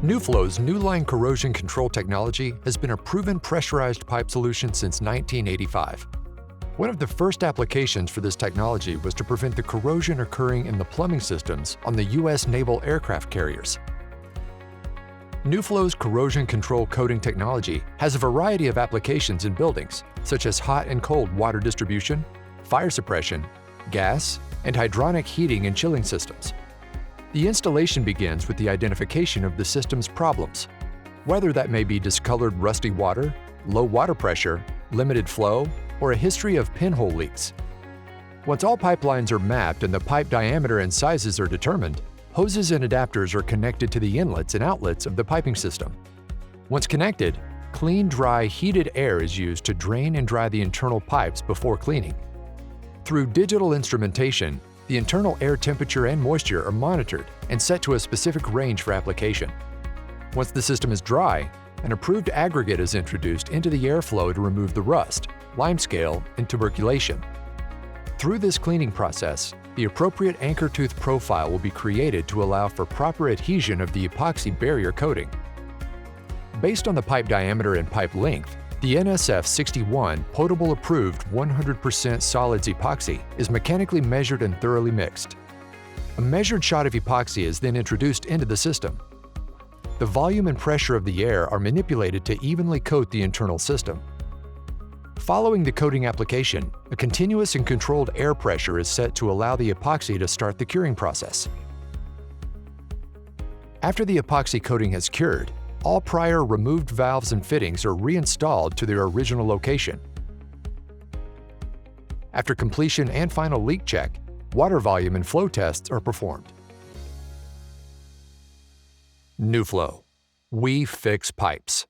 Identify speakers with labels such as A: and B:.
A: NuFlow's NuLine corrosion control technology has been a proven pressurized pipe solution since 1985. One of the first applications for this technology was to prevent the corrosion occurring in the plumbing systems on the U.S. naval aircraft carriers. NuFlow's corrosion control coating technology has a variety of applications in buildings, such as hot and cold water distribution, fire suppression, gas, and hydronic heating and chilling systems. The installation begins with the identification of the system's problems, whether that may be discolored rusty water, low water pressure, limited flow, or a history of pinhole leaks. Once all pipelines are mapped and the pipe diameter and sizes are determined, hoses and adapters are connected to the inlets and outlets of the piping system. Once connected, clean, dry, heated air is used to drain and dry the internal pipes before cleaning. Through digital instrumentation, the internal air temperature and moisture are monitored and set to a specific range for application. Once the system is dry, an approved aggregate is introduced into the airflow to remove the rust, limescale, and tuberculation. Through this cleaning process, the appropriate anchor tooth profile will be created to allow for proper adhesion of the epoxy barrier coating. Based on the pipe diameter and pipe length, the NSF61 potable approved 100% solids epoxy is mechanically measured and thoroughly mixed. A measured shot of epoxy is then introduced into the system. The volume and pressure of the air are manipulated to evenly coat the internal system. Following the coating application, a continuous and controlled air pressure is set to allow the epoxy to start the curing process. After the epoxy coating has cured, all prior removed valves and fittings are reinstalled to their original location. After completion and final leak check, water volume and flow tests are performed. NuFlow. We fix pipes.